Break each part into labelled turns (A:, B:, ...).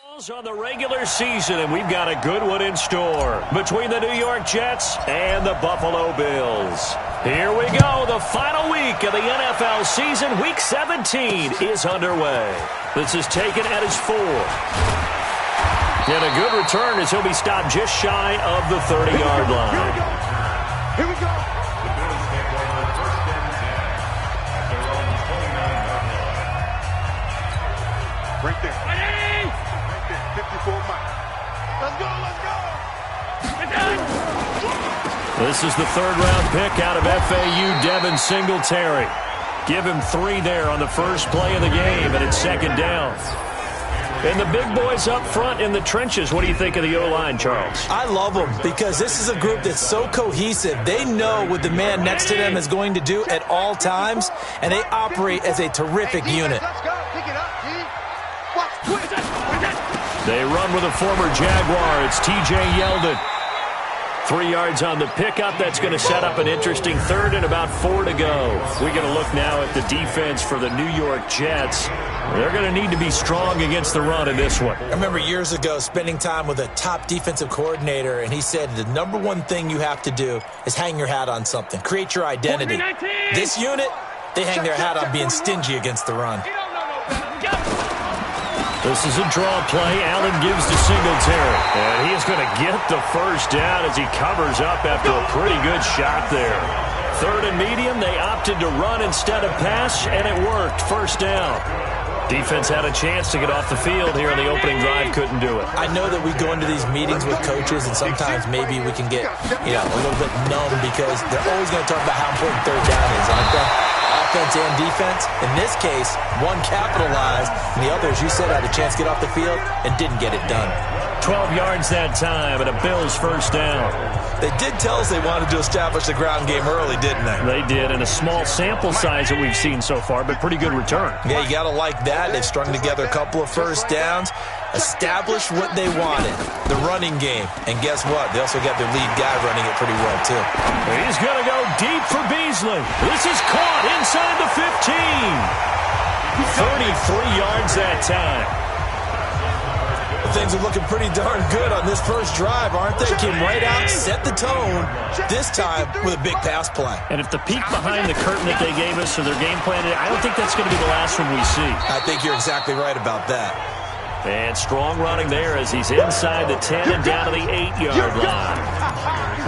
A: On the regular season, and we've got a good one in store between the New York Jets and the Buffalo Bills. Here we go. The final week of the NFL season, Week 17, is underway. This is taken at his 4. And a good return as he'll be stopped just shy of the 30-yard line.
B: Here we go. Right there. 54 miles. Let's go, let's go.
A: This is the third-round pick out of FAU, Devin Singletary. Give him 3 there on the first play of the game, and it's second down. And the big boys up front in the trenches. What do you think of the O-line, Charles?
C: I love them because this is a group that's so cohesive. They know what the man next to them is going to do at all times, and they operate as a terrific unit.
B: Let's go. Pick it up, G. Watch, quick.
A: They run with a former Jaguar. It's T.J. Yeldon. 3 yards on the pickup. That's going to set up an interesting third and about 4 to go. We're going to look now at the defense for the New York Jets. They're going to need to be strong against the run in this one.
C: I remember years ago spending time with a top defensive coordinator, and he said the number one thing you have to do is hang your hat on something. Create your identity. This unit, they hang their hat on being stingy against the run.
A: This is a draw play. Allen gives to Singletary. And he is going to get the first down as he covers up after a pretty good shot there. Third and medium, they opted to run instead of pass, and it worked. First down. Defense had a chance to get off the field here on the opening drive, couldn't do it.
C: I know that we go into these meetings with coaches, and sometimes maybe we can get, a little bit numb because they're always going to talk about how important third down is, aren't they? Offense and defense. In this case, one capitalized, and the other, as you said, had a chance to get off the field and didn't get it done.
A: 12 yards that time, and a Bills first down.
C: They did tell us they wanted to establish the ground game early, didn't they?
A: They did, and a small sample size that we've seen so far, but pretty good return.
C: Yeah, you got to like that. They've strung together a couple of first downs, established what they wanted, the running game. And guess what? They also got their lead guy running it pretty well, too.
A: He's going to go deep for Beasley. This is caught inside the 15. 33 yards that time.
C: Things are looking pretty darn good on this first drive, aren't they? Came right out, set the tone, this time with a big pass play.
A: And if the peek behind the curtain that they gave us or their game plan, I don't think that's going to be the last one we see.
C: I think you're exactly right about that.
A: And strong running there as he's inside the 10 and down to the 8-yard line.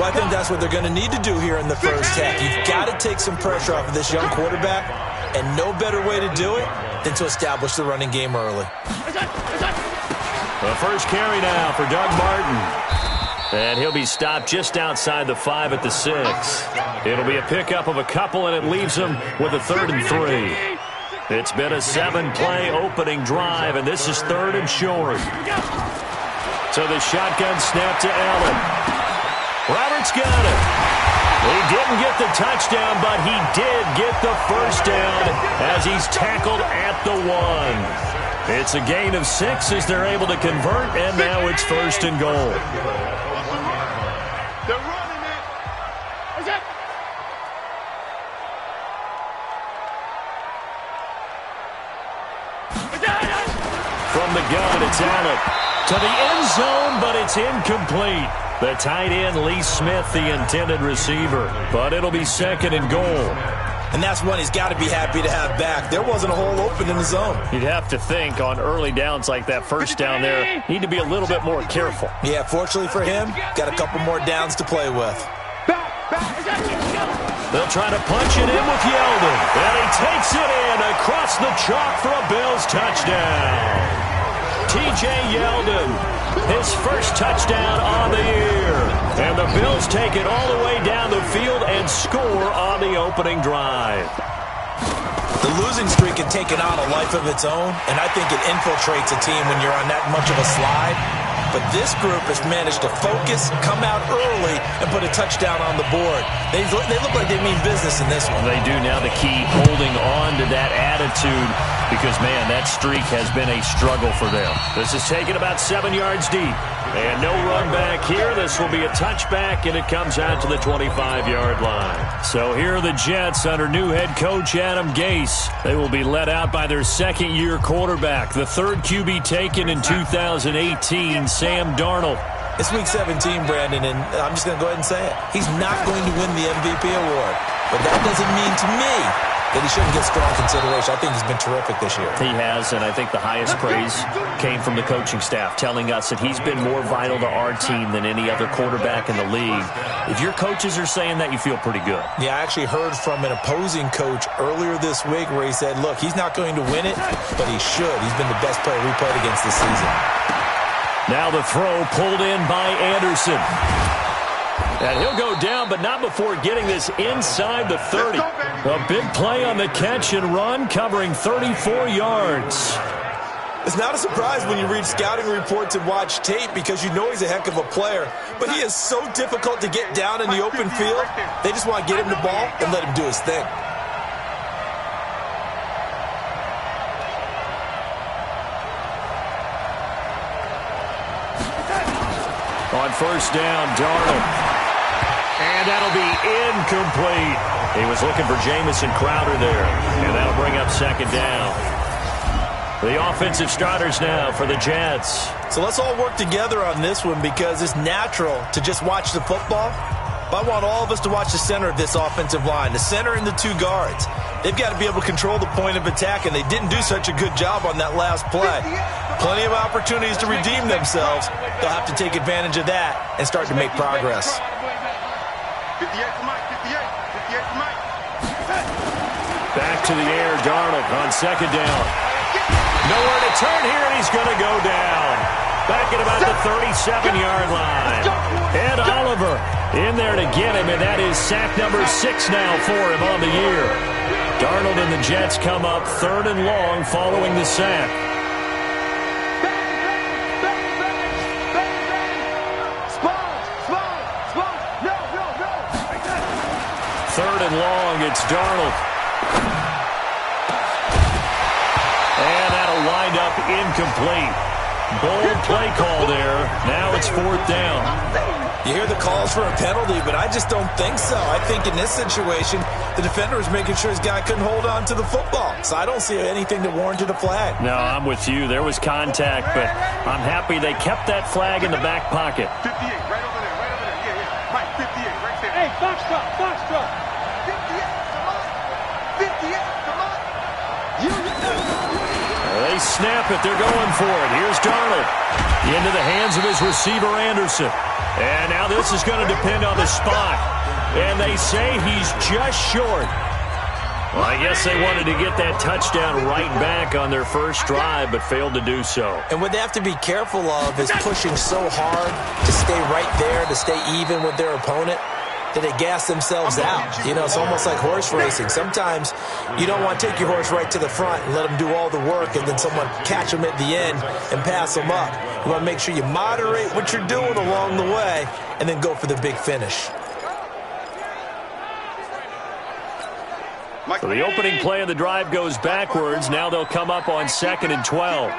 C: Well, I think that's what they're going to need to do here in the first half. You've got to take some pressure off of this young quarterback, and no better way to do it than to establish the running game early.
A: The first carry now for Doug Martin. And he'll be stopped just outside the 5 at the 6. It'll be a pickup of a couple, and it leaves him with a 3rd and 3. It's been a 7-play opening drive, and this is 3rd and short. So the shotgun snap to Allen. Roberts got it. He didn't get the touchdown, but he did get the first down as he's tackled at the 1. It's a gain of 6 as they're able to convert, and now it's 1st and goal.
B: They're running it.
A: From the gun, it's Allen. To the end zone, but it's incomplete. The tight end, Lee Smith, the intended receiver. But it'll be 2nd and goal.
C: And that's one he's got to be happy to have back. There wasn't a hole open in the zone.
A: You'd have to think on early downs like that first down there, need to be a little bit more careful.
C: Yeah, fortunately for him, got a couple more downs to play with.
A: They'll try to punch it in with Yeldon. And he takes it in across the chalk for a Bills touchdown. T.J. Yeldon, his first touchdown on the year. And the Bills take it all the way down the field and score on the opening drive.
C: The losing streak had taken on a life of its own, and I think it infiltrates a team when you're on that much of a slide. But this group has managed to focus, come out early, and put a touchdown on the board. They look like they mean business in this one.
A: They do now. The key, holding on to that attitude because, man, that streak has been a struggle for them. This is taken about 7 yards deep. And no run back here. This will be a touchback, and it comes out to the 25-yard line. So here are the Jets under new head coach Adam Gase. They will be led out by their second-year quarterback, the third QB taken in 2018, Sam Darnold.
C: It's Week 17, Brandon, and I'm just going to go ahead and say it. He's not going to win the MVP award. But that doesn't mean to me that he shouldn't get strong consideration. I think he's been terrific this year.
A: He has, and I think the highest praise came from the coaching staff, telling us that he's been more vital to our team than any other quarterback in the league. If your coaches are saying that, you feel pretty good.
C: Yeah, I actually heard from an opposing coach earlier this week where he said, look, he's not going to win it, but he should. He's been the best player we played against this season.
A: Now the throw pulled in by Anderson. And he'll go down, but not before getting this inside the 30. A big play on the catch and run, covering 34 yards.
C: It's not a surprise when you read scouting reports and watch tape because you know he's a heck of a player. But he is so difficult to get down in the open field. They just want to get him the ball and let him do his thing.
A: On first down, Darnold. And that'll be incomplete. He was looking for Jamison Crowder there. And that'll bring up second down. The offensive starters now for the Jets.
C: So let's all work together on this one because it's natural to just watch the football. But I want all of us to watch the center of this offensive line, the center and the two guards. They've got to be able to control the point of attack, and they didn't do such a good job on that last play. Plenty of opportunities to redeem themselves. They'll have to take advantage of that and start to make progress.
B: 58 to Mike, 58 to Mike.
A: Back to the air, Darnold on second down. Nowhere to turn here, and he's going to go down. Back at about the 37-yard line. Ed Oliver in there to get him, and that is sack number 6 now for him on the year. Darnold and the Jets come up third and long following the sack. Third and long, it's Darnold. And that'll wind up incomplete. Bold play call there. Now it's fourth down.
C: You hear the calls for a penalty, but I just don't think so. I think in this situation, the defender was making sure his guy couldn't hold on to the football. So I don't see anything that warranted a flag.
A: No, I'm with you. There was contact, but I'm happy they kept that flag in the back pocket.
B: 58, right over there, right over there. Yeah. Mike, 58, right there.
D: Hey, Foxtrot, Foxtrot.
B: 58, come on. 58, come on.
A: They snap it. They're going for it. Here's Darnold into the hands of his receiver, Anderson. And now this is going to depend on the spot. And they say he's just short. Well, I guess they wanted to get that touchdown right back on their first drive, but failed to do so.
C: And what they have to be careful of is pushing so hard to stay right there, to stay even with their opponent, that they gas themselves out. You know, it's almost like horse racing. Sometimes you don't want to take your horse right to the front and let them do all the work and then someone catch them at the end and pass them up. You want to make sure you moderate what you're doing along the way and then go for the big finish.
A: So the opening play of the drive goes backwards. Now they'll come up on 2nd and 12.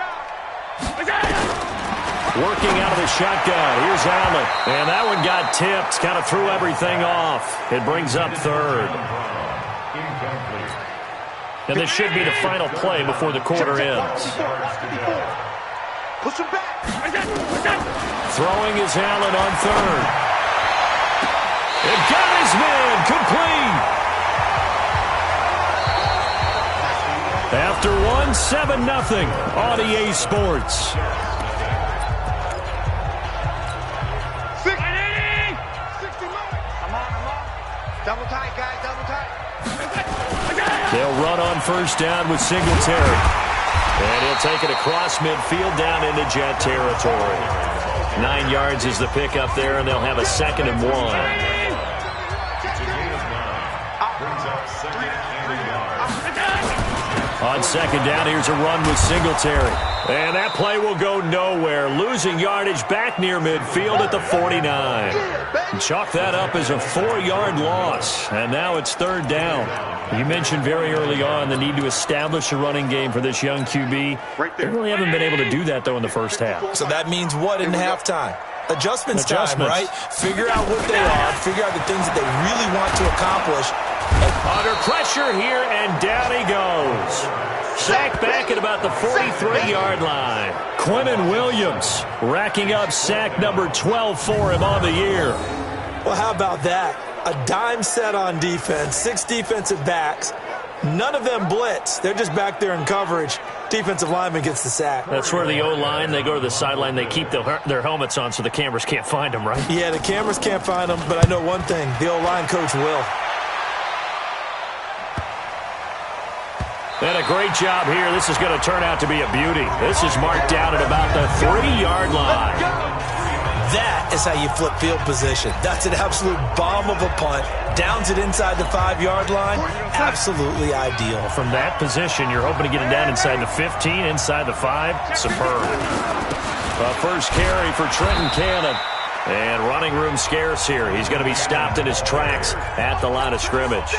A: Working out of the shotgun. Here's Allen. And that one got tipped. Kind of threw everything off. It brings up third. And this should be the final play before the quarter ends.
B: Push him back.
A: Throwing is Allen on third. It got his man. Complete. After 7-0 on EA Sports.
B: 60 more. Come on. Double tight, guys, double tight.
A: They'll run on first down with Singletary. And he'll take it across midfield down into Jet territory. 9 yards is the pickup there, and they'll have a 2nd and 1. On second down, here's a run with Singletary. And that play will go nowhere. Losing yardage back near midfield at the 49. Chalk that up as a 4-yard loss. And now it's third down. You mentioned very early on the need to establish a running game for this young QB. They really haven't been able to do that, though, in the first half.
C: So that means what in halftime? adjustments time, right? Figure out what they are, figure out the things that they really want to accomplish.
A: Under pressure here, and down he goes. Sacked back at about the 43-yard line. Quinnen Williams racking up sack number 12 for him on the year.
C: Well, how about that? A dime set on defense, 6 defensive backs. None of them blitz. They're just back there in coverage. Defensive lineman gets the sack.
A: That's where the O-line, they go to the sideline, they keep their helmets on so the cameras can't find them, right?
C: Yeah, the cameras can't find them, but I know one thing. The O-line coach will.
A: And a great job here. This is going to turn out to be a beauty. This is marked down at about the 3-yard line.
C: That is how you flip field position. That's an absolute bomb of a punt. Downs it inside the 5-yard line. Absolutely ideal.
A: From that position, you're hoping to get it down inside the 15, inside the 5. Superb. First carry for Trenton Cannon. And running room scarce here. He's going to be stopped in his tracks at the line of scrimmage.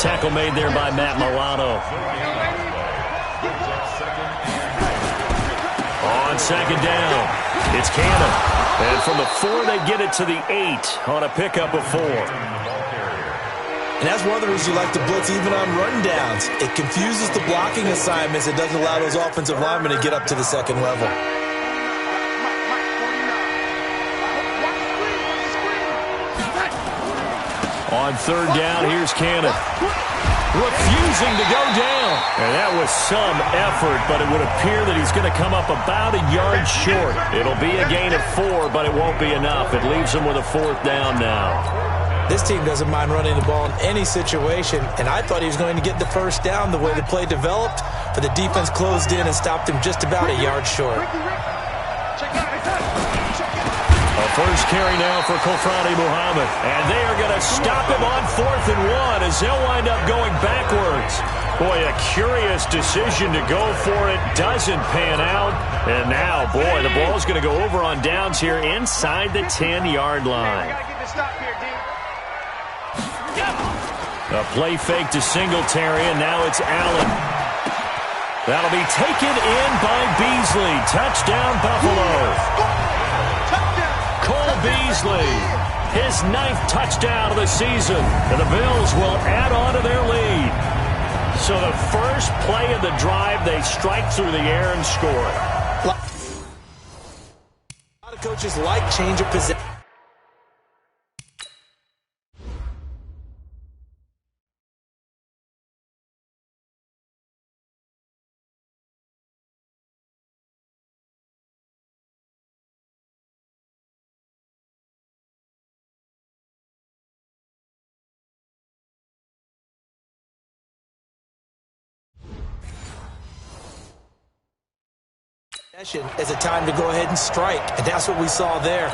A: Tackle made there by Matt Milano. On second down, it's Cannon. And from the 4, they get it to the 8 on a pickup of 4.
C: And that's one of the reasons you like to blitz even on run downs. It confuses the blocking assignments. It doesn't allow those offensive linemen to get up to the second level.
A: On third down, here's Cannon. Refusing to go down. And that was some effort, but it would appear that he's going to come up about a yard short. It'll be a gain of 4, but it won't be enough. It leaves him with a 4th down now.
C: This team doesn't mind running the ball in any situation, and I thought he was going to get the first down the way the play developed, but the defense closed in and stopped him just about a yard short.
A: First carry now for Kofrani Muhammad. And they are going to stop him on 4th and 1 as they'll wind up going backwards. Boy, a curious decision to go for it. Doesn't pan out. And now, boy, the ball's going to go over on downs here inside the 10-yard line. A play fake to Singletary, and now it's Allen. That'll be taken in by Beasley. Touchdown, Buffalo. Cole Beasley, his 9th touchdown of the season, and the Bills will add on to their lead. So the first play of the drive, they strike through the air and score.
C: A lot of coaches like change of possession. As a time to go ahead and strike, and that's what we saw there.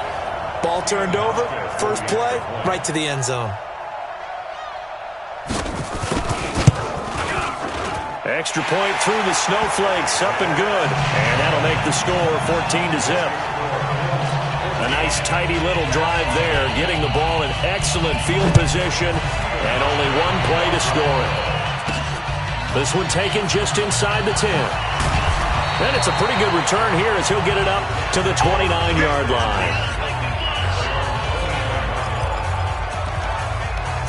C: Ball turned over, first play, right to the end zone.
A: Extra point through the snowflakes, up and good, and that'll make the score 14-0. A nice tidy little drive there, getting the ball in excellent field position, and only one play to score it. This one taken just inside the 10. And it's a pretty good return here as he'll get it up to the 29-yard line.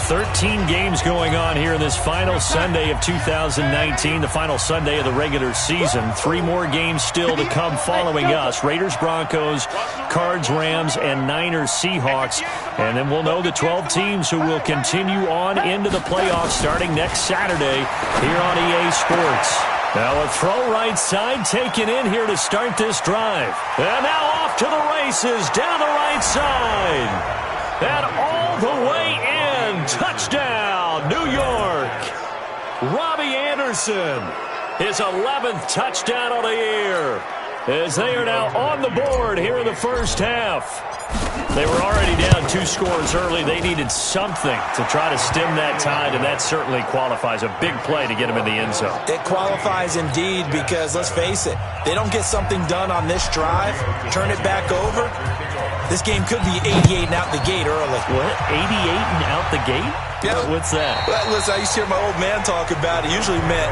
A: 13 games going on here in this final Sunday of 2019, the final Sunday of the regular season. 3 more games still to come following us. Raiders, Broncos, Cards, Rams, and Niners, Seahawks. And then we'll know the 12 teams who will continue on into the playoffs starting next Saturday here on EA Sports. Now a throw right side taken in here to start this drive. And now off to the races down the right side. And all the way in. Touchdown, New York. Robbie Anderson, his 11th touchdown of the year. As they are now on the board here in the first half. They were already down 2 scores early. They needed something to try to stem that tide, and that certainly qualifies. A big play to get them in the end zone.
C: It qualifies indeed because, let's face it, they don't get something done on this drive, turn it back over, This game could be 88 and out the gate early.
A: What? 88 and out the gate?
C: Yeah.
A: What's that?
C: Well, listen, I used to hear my old man talk about it. Usually meant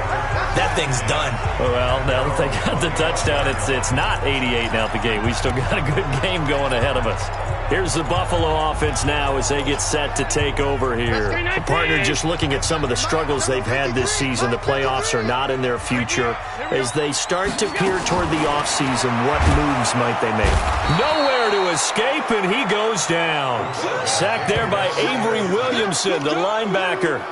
C: that thing's done.
A: Well, now that they got the touchdown, it's not 88 and out the gate. We still got a good game going ahead of us. Here's the Buffalo offense now as they get set to take over here. The partner just looking at some of the struggles they've had this season. The playoffs are not in their future. As they start to peer toward the offseason, what moves might they make? Nowhere to escape, and he goes down. Sacked there by Avery Williamson, the linebacker.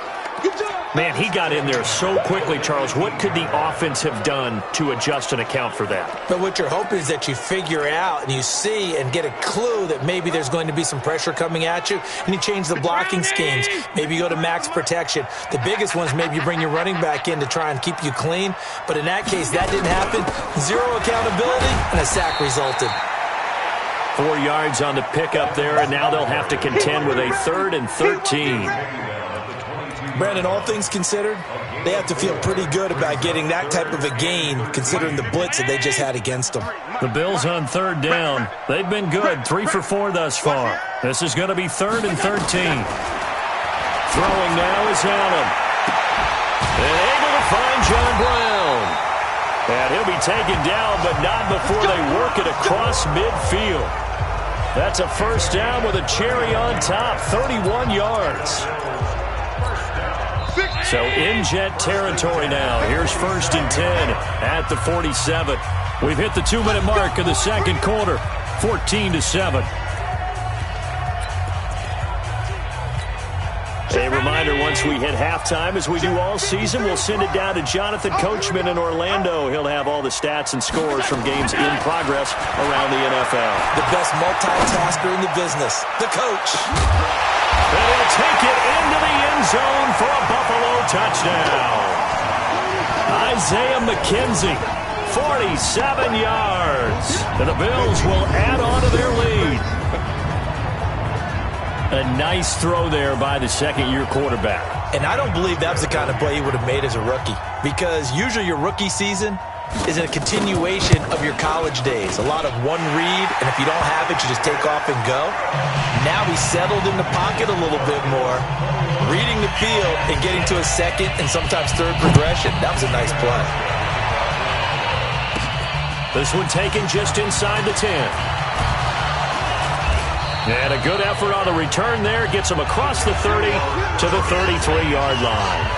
A: Man, he got in there so quickly, Charles. What could the offense have done to adjust and account for that?
C: But what you're hoping is that you figure out and you see and get a clue that maybe there's going to be some pressure coming at you, and you change the blocking schemes. Maybe you go to max protection. The biggest ones, maybe you bring your running back in to try and keep you clean. But in that case, that didn't happen. Zero accountability, and a sack resulted.
A: 4 yards on the pickup there, and now they'll have to contend with a 3rd and 13.
C: Brandon, all things considered, they have to feel pretty good about getting that type of a gain considering the blitz that they just had against them.
A: The Bills on 3rd down. They've been good, 3 for 4 thus far. This is going to be 3rd and 13. Throwing now is Allen. And able to find John Brown. And he'll be taken down, but not before they work it across midfield. That's a 1st down with a cherry on top, 31 yards. So in Jet territory now. Here's 1st and 10 at the 47. We've hit the 2-minute mark of the 2nd quarter, 14-7. A reminder, once we hit halftime, as we do all season, we'll send it down to Jonathan Coachman in Orlando. He'll have all the stats and scores from games in progress around the NFL.
C: The best multitasker in the business, the coach.
A: And he'll take it into the end zone for a Buffalo touchdown. Isaiah McKenzie, 47 yards. And the Bills will add on to their lead. A nice throw there by the 2nd-year quarterback.
C: And I don't believe that was the kind of play he would have made as a rookie. Because usually your rookie season is a continuation of your college days. A lot of one read, and if you don't have it, you just take off and go. Now he's settled in the pocket a little bit more, reading the field and getting to a 2nd and sometimes 3rd progression. That was a nice play.
A: This one taken just inside the 10. And a good effort on the return there. Gets him across the 30 to the 33-yard line.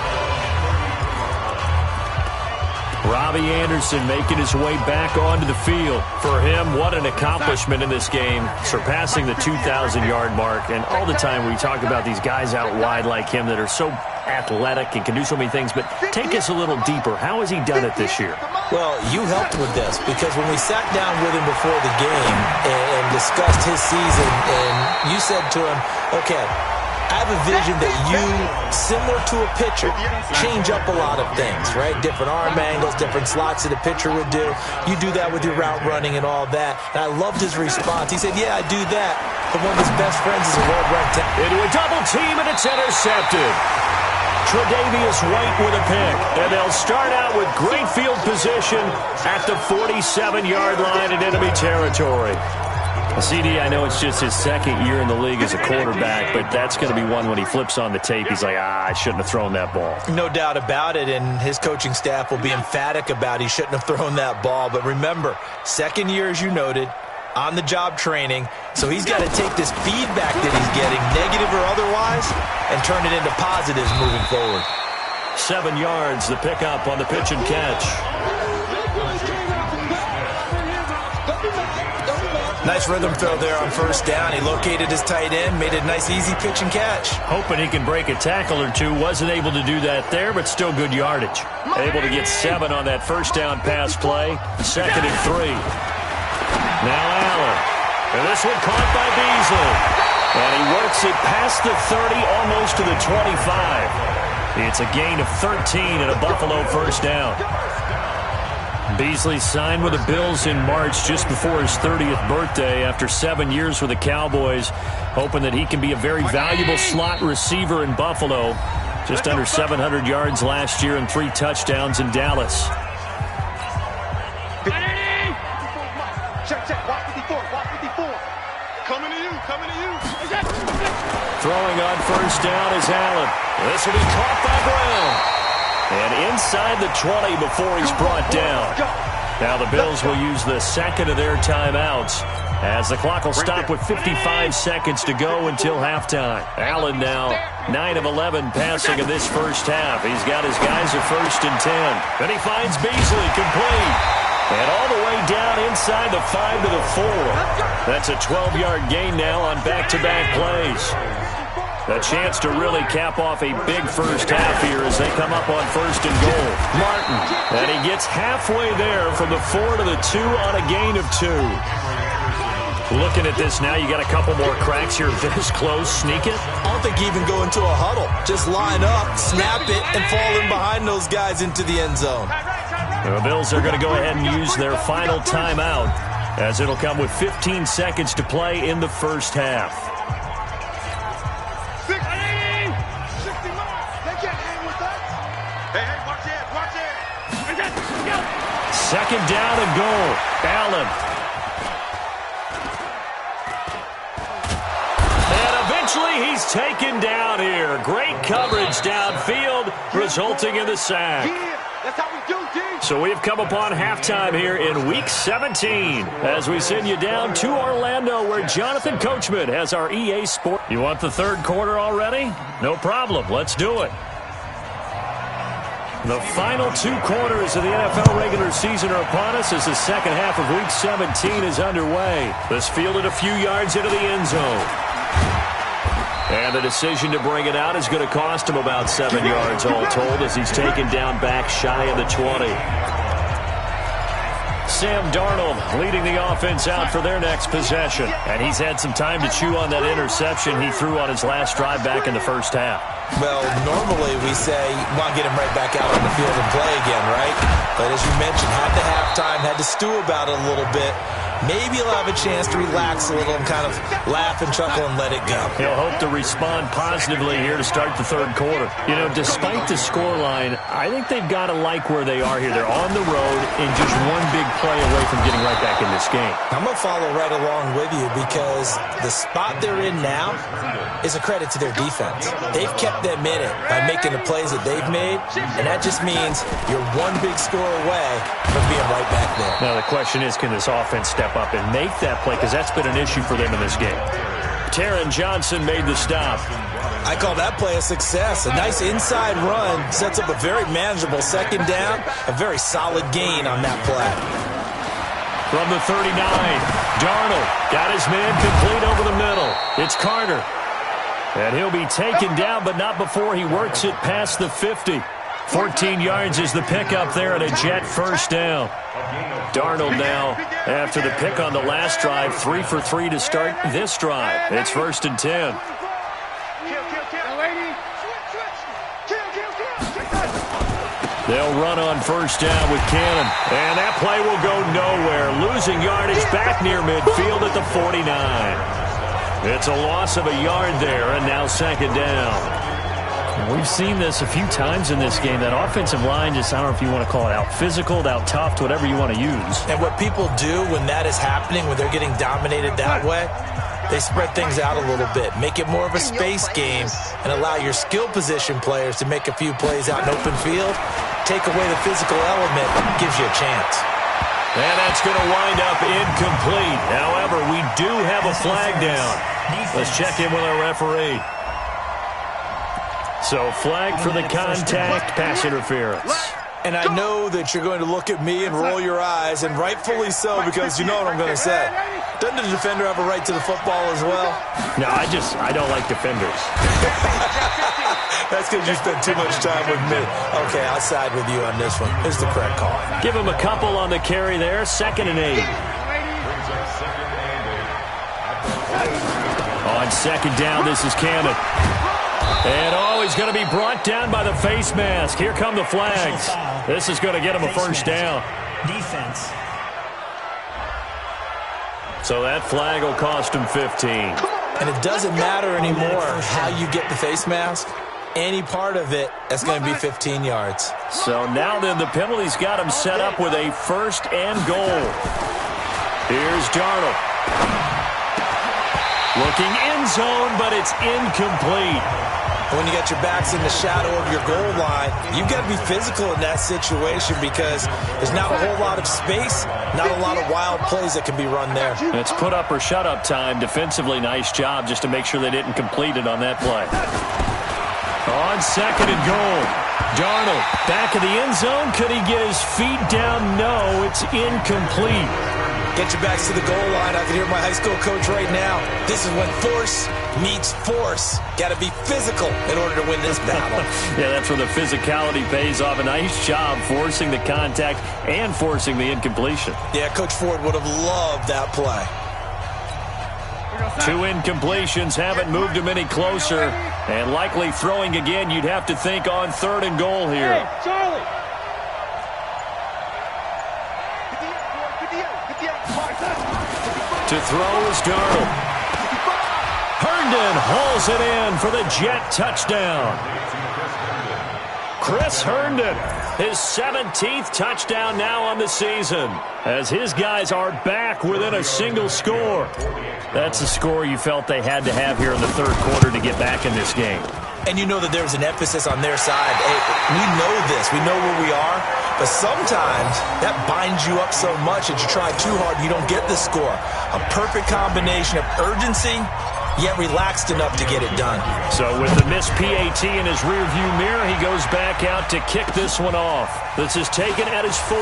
A: Robbie Anderson making his way back onto the field. For him, what an accomplishment in this game, surpassing the 2,000-yard mark. And all the time we talk about these guys out wide like him that are so athletic and can do so many things. But take us a little deeper. How has he done it this year?
C: Well, you helped with this because when we sat down with him before the game and discussed his season, and you said to him, okay, I have a vision that you, similar to a pitcher, change up a lot of things, right? Different arm angles, different slots that a pitcher would do. You do that with your route running and all that. And I loved his response. He said, yeah, I do that, but one of his best friends is a world-ranked talent.
A: Into a double team, and it's intercepted. Tre'Davious White with a pick. And they'll start out with great field position at the 47-yard line in enemy territory. CD, I know it's just his 2nd year in the league as a quarterback, but that's going to be one when he flips on the tape. He's like, I shouldn't have thrown that ball.
C: No doubt about it, and his coaching staff will be emphatic about he shouldn't have thrown that ball. But remember, 2nd year, as you noted, on-the-job training, so he's got to take this feedback that he's getting, negative or otherwise, and turn it into positives moving forward.
A: 7 yards, the pickup on the pitch and catch.
C: Nice rhythm throw there on 1st down. He located his tight end, made a nice easy pitch and catch.
A: Hoping he can break a tackle or two. Wasn't able to do that there, but still good yardage. Able to get 7 on that 1st down pass play. 2nd and 3. Now Allen. And this one caught by Beasley. And he works it past the 30, almost to the 25. It's a gain of 13 and a Buffalo 1st down. Beasley signed with the Bills in March just before his 30th birthday after 7 years with the Cowboys, hoping that he can be a very valuable slot receiver in Buffalo. Just under 700 yards last year and 3 touchdowns in Dallas.
B: Check, check. Watch 54. Watch 54. Come
A: Throwing on first down is Allen. This will be caught by Brown. And inside the 20 before he's brought down. Now the Bills will use the second of their timeouts as the clock will stop with 55 seconds to go until halftime. Allen now 9 of 11 passing in this first half. He's got his guys at 1st and 10. Then he finds Beasley complete. And all the way down inside the 5 to the 4. That's a 12-yard gain now on back-to-back plays. A chance to really cap off a big first half here as they come up on 1st and goal. Martin, and he gets halfway there from the 4 to the 2 on a gain of 2. Looking at this now, you got a couple more cracks here this close. Sneak it?
C: I don't think you even go into a huddle. Just line up, snap it, and fall in behind those guys into the end zone.
A: The Bills are going to go ahead and use their final timeout as it'll come with 15 seconds to play in the first half. Second down and goal. Allen. And eventually he's taken down here. Great coverage downfield, resulting in the sack.
B: That's how we do, D.
A: So we've come upon halftime here in Week 17 as we send you down to Orlando where Jonathan Coachman has our EA Sport. You want the third quarter already? No problem. Let's do it. The final 2 quarters of the NFL regular season are upon us as the second half of Week 17 is underway. This fielded a few yards into the end zone. And the decision to bring it out is going to cost him about 7 yards all told as he's taken down back shy of the 20. Sam Darnold leading the offense out for their next possession. And he's had some time to chew on that interception he threw on his last drive back in the first half.
C: Well, normally we say, want to get him right back out on the field and play again, right? But as you mentioned, had the halftime, had to stew about it a little bit. Maybe he'll have a chance to relax a little and kind of laugh and chuckle and let it go.
A: He'll hope to respond positively here to start the third quarter. You know, despite the scoreline, I think they've got to like where they are here. They're on the road and just one big play away from getting right back in this game.
C: I'm going to follow right along with you because the spot they're in now is a credit to their defense. They've kept them in it by making the plays that they've made, and that just means you're one big score away from being right back there.
A: Now the question is, can this offense step up and make that play, because that's been an issue for them in this game. Taron Johnson made the stop.
C: I call that play a success. A nice inside run sets up a very manageable second down, a very solid gain on that play.
A: From the 39, Darnold got his man complete over the middle. It's Carter. And he'll be taken down, but not before he works it past the 50. 14 yards is the pickup there and a Jet first down. Darnold now, after the pick on the last drive, 3 for 3 to start this drive. It's 1st and 10. They'll run on first down with Cannon. And that play will go nowhere. Losing yardage back near midfield at the 49. It's a loss of a yard there, and now second down. We've seen this a few times in this game. That offensive line just, I don't know if you want to call it out physical, out tough, whatever you want to use.
C: And what people do when that is happening, when they're getting dominated that way, they spread things out a little bit, make it more of a space game, and allow your skill position players to make a few plays out in open field. Take away the physical element, gives you a chance.
A: And that's going to wind up incomplete. However, we do have a flag down. Let's check in with our referee. So, flag for the contact, pass interference.
C: And I know that you're going to look at me and roll your eyes, and rightfully so, because you know what I'm going to say. Doesn't the defender have a right to the football as well?
A: No, I don't like defenders.
C: That's because you spent too much time with me. Okay, I'll side with you on this one. It's the correct call.
A: Give him a couple on the carry there, 2nd and 8. On second down, this is Cannon. And, he's going to be brought down by the face mask. Here come the flags. This is going to get him a first down.
D: Defense.
A: So that flag will cost him 15.
C: And it doesn't matter anymore how you get the face mask. Any part of it, that's going to be 15 yards.
A: So now then, the penalty's got him set up with a 1st and goal. Here's Darnold. Looking end zone, but it's incomplete.
C: When you got your backs in the shadow of your goal line, you've got to be physical in that situation because there's not a whole lot of space, not a lot of wild plays that can be run there.
A: It's put up or shut up time. Defensively, nice job just to make sure they didn't complete it on that play. On second and goal, Darnold back in the end zone. Could he get his feet down? No, it's incomplete.
C: Get your backs to the goal line. I can hear my high school coach right now. This is when force meets force. Got to be physical in order to win this battle.
A: Yeah, that's where the physicality pays off. A nice job forcing the contact and forcing the incompletion.
C: Yeah, Coach Ford would have loved that play.
A: 2 incompletions haven't moved him any closer. And likely throwing again, you'd have to think on third and goal here.
B: Hey, Charlie.
A: To throw is Darnold. Herndon hauls it in for the Jet touchdown. Chris Herndon, his 17th touchdown now on the season, as his guys are back within a single score. That's the score you felt they had to have here in the third quarter to get back in this game.
C: And you know that there's an emphasis on their side. Hey, we know this. We know where we are. But sometimes that binds you up so much that you try too hard and you don't get the score. A perfect combination of urgency, yet relaxed enough to get it done.
A: So with the missed PAT in his rearview mirror, he goes back out to kick this one off. This is taken at his 4.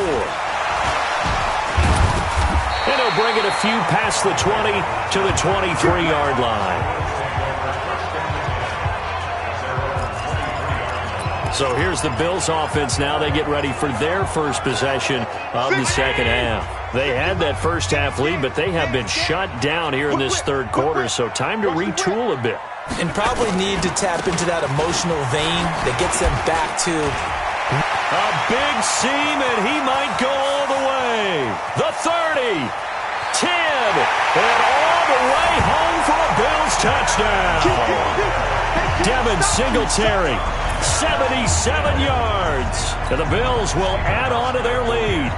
A: And he'll bring it a few past the 20 to the 23-yard line. So here's the Bills offense now. They get ready for their first possession of the second half. They had that first half lead, but they have been shut down here in this third quarter, so time to retool a bit.
C: And probably need to tap into that emotional vein that gets them back to
A: a big seam, and he might go all the way. The 30, 10, and all the way home for a Bills touchdown. Devin Singletary, 77 yards. And the Bills will add on to their lead.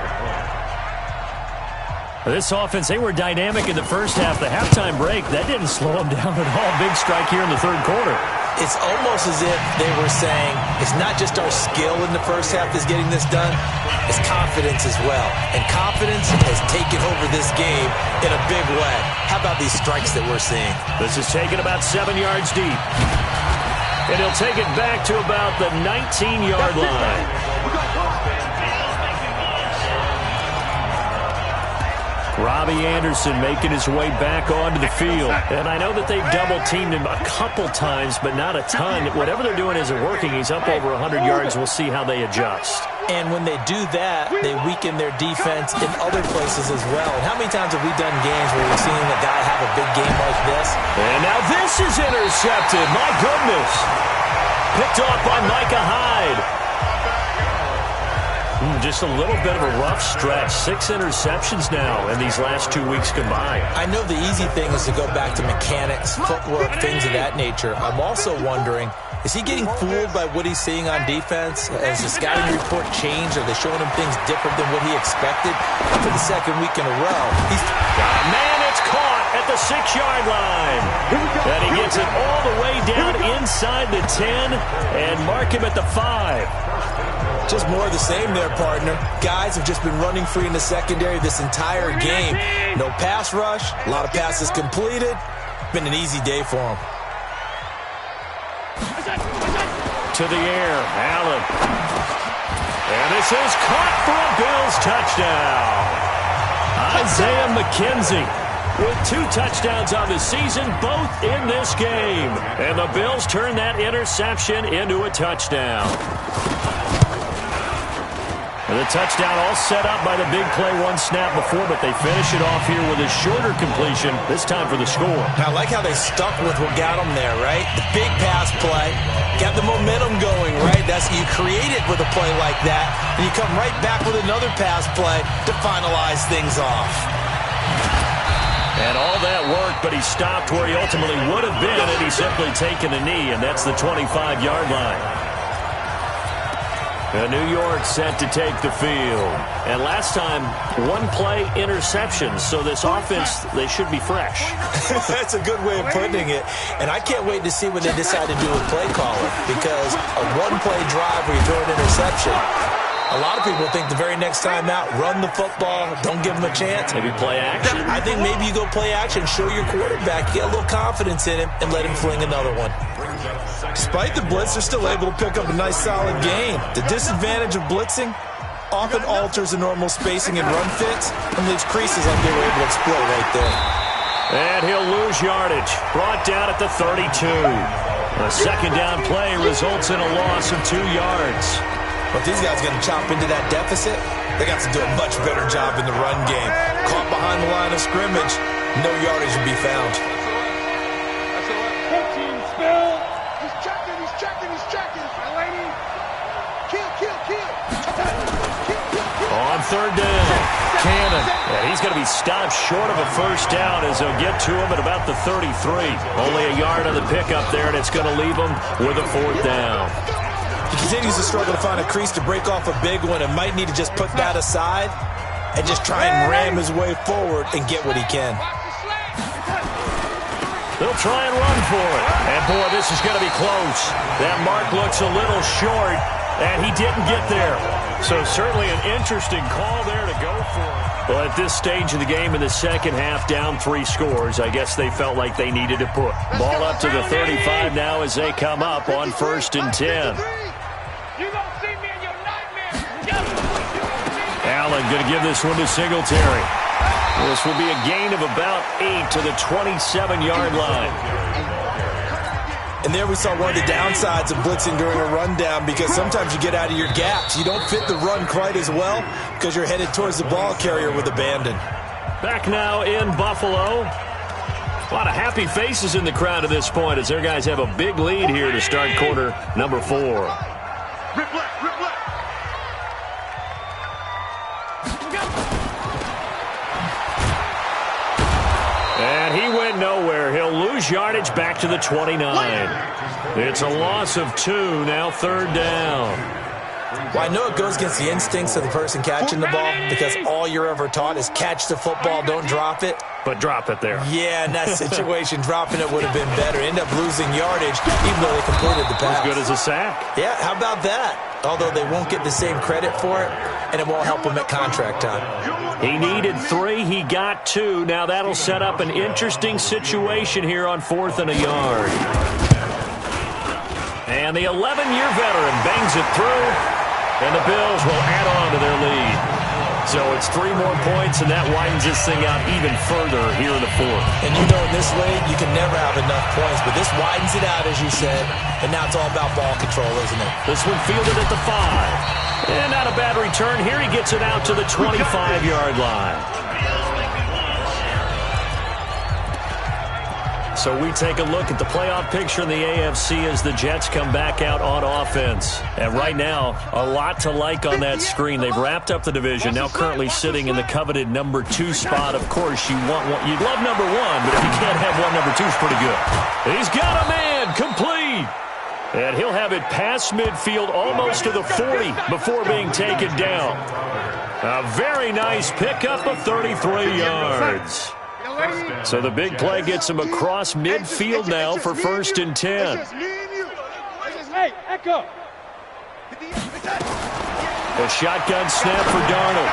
A: This offense, they were dynamic in the first half. The halftime break, that didn't slow them down at all. Big strike here in the third quarter.
C: It's almost as if they were saying, it's not just our skill in the first half that's getting this done, it's confidence as well. And confidence has taken over this game in a big way. How about these strikes that we're seeing?
A: This is taken about 7 yards deep. And he'll take it back to about the 19-yard line. Robbie Anderson making his way back onto the field. And I know that they've double-teamed him a couple times, but not a ton. Whatever they're doing isn't working. He's up over 100 yards. We'll see how they adjust.
C: And when they do that, they weaken their defense in other places as well. And how many times have we done games where we've seen a guy have a big game like this?
A: And now this is intercepted. My goodness. Picked off by Micah Hyde. Just a little bit of a rough stretch. 6 interceptions now in these last 2 weeks combined.
C: I know the easy thing is to go back to mechanics, footwork, things of that nature. I'm also wondering, is he getting fooled by what he's seeing on defense? Has the scouting report changed? Are they showing him things different than what he expected? For the second week in a row, he's
A: got a man. It's caught at the 6-yard line. And he gets it all the way down inside the 10 and mark him at the 5.
C: Just more of the same there, partner. Guys have just been running free in the secondary this entire game. No pass rush, a lot of passes completed. Been an easy day for them.
A: To the air, Allen. And this is caught for a Bills touchdown. Isaiah McKenzie with 2 touchdowns on the season, both in this game. And the Bills turn that interception into a touchdown. And the touchdown all set up by the big play 1 snap before, but they finish it off here with a shorter completion, this time for the score.
C: I like how they stuck with what got them there, right? The big pass play, got the momentum going, right? That's you create it with a play like that, and you come right back with another pass play to finalize things off.
A: And all that worked, but he stopped where he ultimately would have been, and he's simply taken a knee, and that's the 25-yard line. New York set to take the field. And last time, one-play interceptions. So this offense, they should be fresh.
C: That's a good way of putting it. And I can't wait to see what they decide to do with play calling. Because a one-play drive where you throw an interception, a lot of people think the very next time out, run the football, don't give them a chance.
A: Maybe play action?
C: I think maybe you go play action, show your quarterback, get a little confidence in him, and let him fling another one.
D: Despite the blitz, they're still able to pick up a nice, solid gain. The disadvantage of blitzing often alters the normal spacing and run fits and leaves creases like they were able to exploit right there.
A: And he'll lose yardage. Brought down at the 32. A second down play results in a loss of 2 yards.
C: But these guys are going to chop into that deficit. They got to do a much better job in the run game. Caught behind the line of scrimmage, no yardage would be found.
A: On third down, Cannon. And he's going to be stopped short of a first down as they'll get to him at about the 33. Only a yard on the pickup there, and it's going to leave him with a 4th down.
C: He continues to struggle to find a crease to break off a big one and might need to just put that aside and just try and ram his way forward and get what he can.
A: They'll try and run for it. And, boy, this is going to be close. That mark looks a little short, and he didn't get there. So certainly an interesting call there to go for it. Well, at this stage of the game in the second half, down 3 scores, I guess they felt like they needed to put. Ball up to the 35 now as they come up on 1st and 10. Allen going to give this one to Singletary. This will be a gain of about 8 to the 27-yard line.
C: And there we saw one of the downsides of blitzing during a rundown because sometimes you get out of your gaps. You don't fit the run quite as well because you're headed towards the ball carrier with abandon.
A: Back now in Buffalo. A lot of happy faces in the crowd at this point as their guys have a big lead here to start quarter number 4.
B: Rip left, rip left.
A: And he went nowhere. He'll lose yardage back to the 29. It's a loss of 2, now 3rd down.
C: Well, I know it goes against the instincts of the person catching the ball because all you're ever taught is catch the football, don't drop it.
A: But drop it there.
C: Yeah, in that situation, dropping it would have been better. End up losing yardage even though they completed the pass.
A: As good as a sack.
C: Yeah, how about that? Although they won't get the same credit for it, and it won't help them at contract time.
A: He needed 3. He got 2. Now that'll set up an interesting situation here on 4th and a yard. And the 11-year veteran bangs it through, and the Bills will add on to their lead. So it's 3 more points, and that widens this thing out even further here in the 4th.
C: And you know in this league, you can never have enough points, but this widens it out, as you said, and now it's all about ball control, isn't it?
A: This one fielded at the 5. And not a bad return. Here he gets it out to the 25-yard line. So we take a look at the playoff picture in the AFC as the Jets come back out on offense. And right now, a lot to like on that screen. They've wrapped up the division, now currently sitting in the coveted number 2 spot. Of course, you'd love number 1, but if you can't have one, number 2 is pretty good. He's got a man, complete. And he'll have it past midfield almost to the 40 before being taken down. A very nice pickup of 33 yards. So the big play gets him across midfield now for 1st and 10. A shotgun snap for Darnold.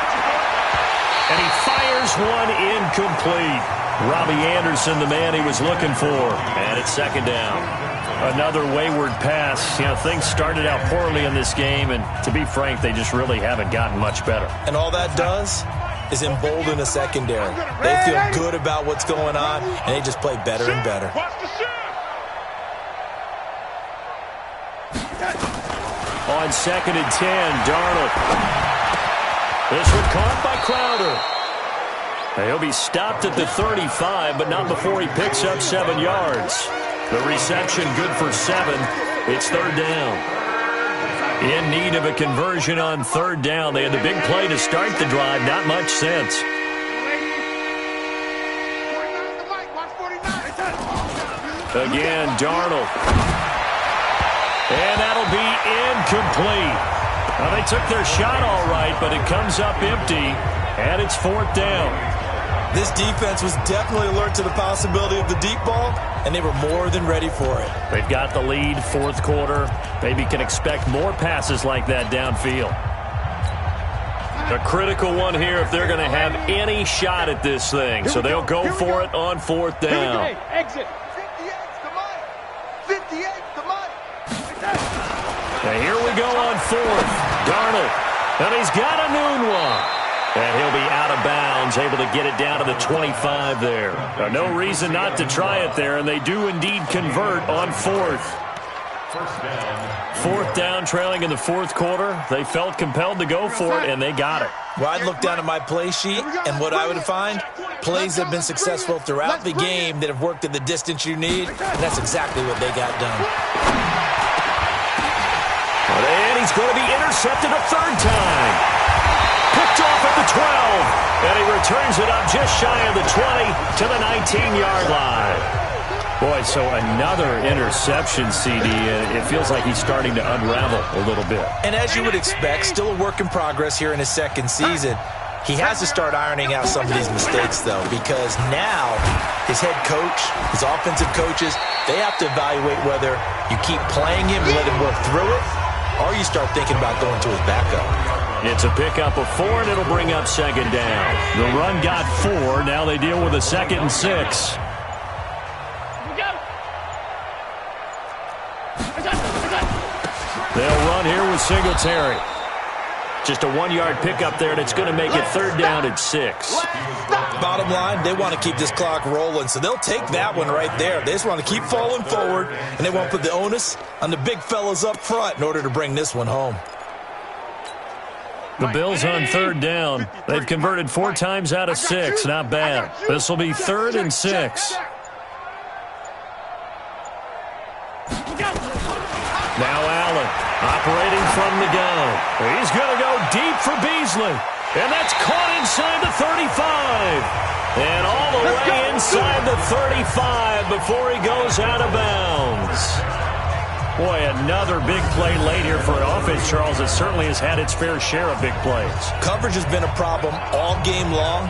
A: And he fires one incomplete. Robbie Anderson, the man he was looking for. And it's 2nd down. Another wayward pass. You know, things started out poorly in this game, and to be frank, they just really haven't gotten much better.
C: And all that does is embolden a secondary. They feel good about what's going on, and they just play better and better.
A: On 2nd and 10, Darnold. This one caught by Crowder. He'll be stopped at the 35, but not before he picks up 7 yards. The reception good for 7. It's 3rd down. In need of a conversion on 3rd down. They had the big play to start the drive. Not much sense. Again, Darnold. And that'll be incomplete. Well, they took their shot all right, but it comes up empty, and it's 4th down.
D: This defense was definitely alert to the possibility of the deep ball, and they were more than ready for it.
A: They've got the lead, 4th quarter. Maybe can expect more passes like that downfield. A critical one here if they're going to have any shot at this thing. So they'll go for it on 4th down.
B: Exit. 58's the money. 58's the money.
A: And here we go on 4th. Darnold. And he's got a noon one. And he'll be out of bounds, able to get it down to the 25 there. No reason not to try it there, and they do indeed convert on 4th. 4th down, trailing in the 4th quarter. They felt compelled to go for it, and they got it.
D: Well, I'd look down at my play sheet, and what I would find, plays have been successful throughout the game that have worked at the distance you need, and that's exactly what they got done.
A: And he's going to be intercepted a 3rd time. Picked off at the 12, and he returns it up just shy of the 20 to the 19-yard line. Boy, so another interception, CD. It feels like he's starting to unravel a little bit.
D: And as you would expect, still a work in progress here in his 2nd season. He has to start ironing out some of these mistakes, though, because now his head coach, his offensive coaches, they have to evaluate whether you keep playing him and let him work through it, or you start thinking about going to his backup.
A: It's a pickup of 4, and it'll bring up 2nd down. The run got 4. Now they deal with a 2nd and 6. They'll run here with Singletary. Just a 1-yard pickup there, and it's going to make it 3rd down and 6.
D: Bottom line, they want to keep this clock rolling, so they'll take that one right there. They just want to keep falling forward, and they want to put the onus on the big fellas up front in order to bring this one home.
A: The Bills on 3rd down. They've converted 4 times out of 6. Not bad. This will be 3rd and 6. Now Allen operating from the gun. He's going to go deep for Beasley. And that's caught inside the 35. And all the way inside the 35 before he goes out of bounds. Boy, another big play late here for an offense, Charles, that certainly has had its fair share of big plays.
D: Coverage has been a problem all game long,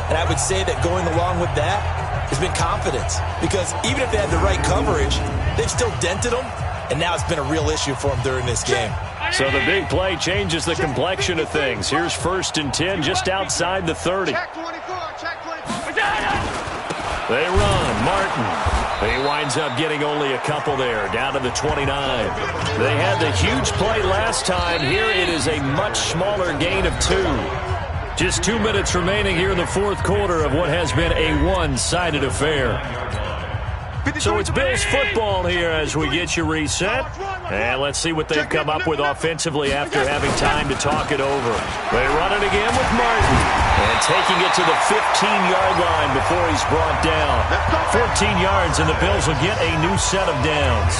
D: and I would say that going along with that has been confidence. Because even if they had the right coverage, they've still dented them, and now it's been a real issue for them during this game.
A: So the big play changes the complexion of things. Here's 1st and 10 just outside the 30.
B: Check 24, check 24.
A: They run. Martin. He winds up getting only a couple there, down to the 29. They had the huge play last time. Here it is a much smaller gain of 2. Just 2 minutes remaining here in the 4th quarter of what has been a one-sided affair. So it's Bills football here as we get you reset. And let's see what they've come up with offensively after having time to talk it over. They run it again with Martin. And taking it to the 15-yard line before he's brought down. 14 yards, and the Bills will get a new set of downs.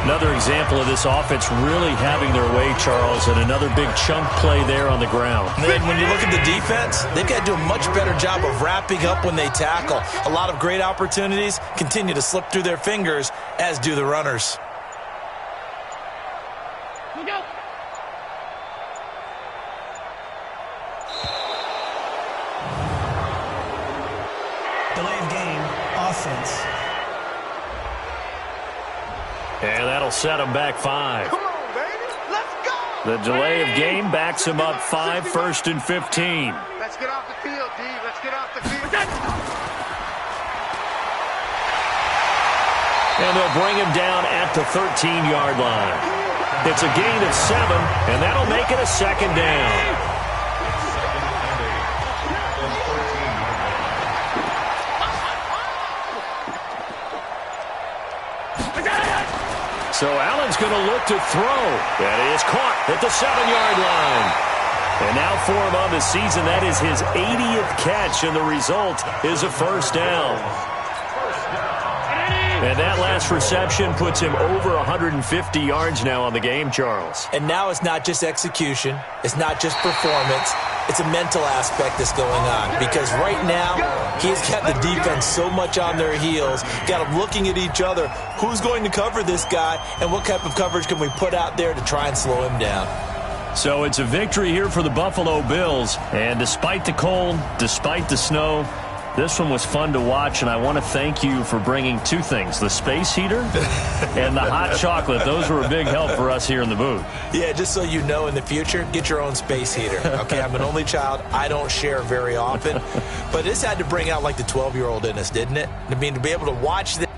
A: Another example of this offense really having their way, Charles, and another big chunk play there on the ground.
D: And when you look at the defense, they've got to do a much better job of wrapping up when they tackle. A lot of great opportunities continue to slip through their fingers, as do the runners.
E: Delay of game, offense.
A: And that'll set them back 5.
B: Come on, baby. Let's go.
A: The delay of game backs them up 5, 1st and 15.
B: Let's get off the field, D. Let's get off the field.
A: And they'll bring him down at the 13-yard line. It's a gain of 7, and that'll make it a 2nd down. So Allen's going to look to throw. That is caught at the 7-yard line. And now for him on the season, that is his 80th catch, and the result is a 1st down. And that last reception puts him over 150 yards now on the game, Charles.
D: And now it's not just execution. It's not just performance. It's a mental aspect that's going on. Because right now, he's got the defense so much on their heels, got them looking at each other. Who's going to cover this guy, and what type of coverage can we put out there to try and slow him down?
A: So it's a victory here for the Buffalo Bills. And despite the cold, despite the snow, this one was fun to watch, and I want to thank you for bringing two things, the space heater and the hot chocolate. Those were a big help for us here in the booth.
C: Yeah, just so you know, in the future, get your own space heater. Okay, I'm an only child. I don't share very often. But this had to bring out, like, the 12-year-old in us, didn't it? I mean, to be able to watch this.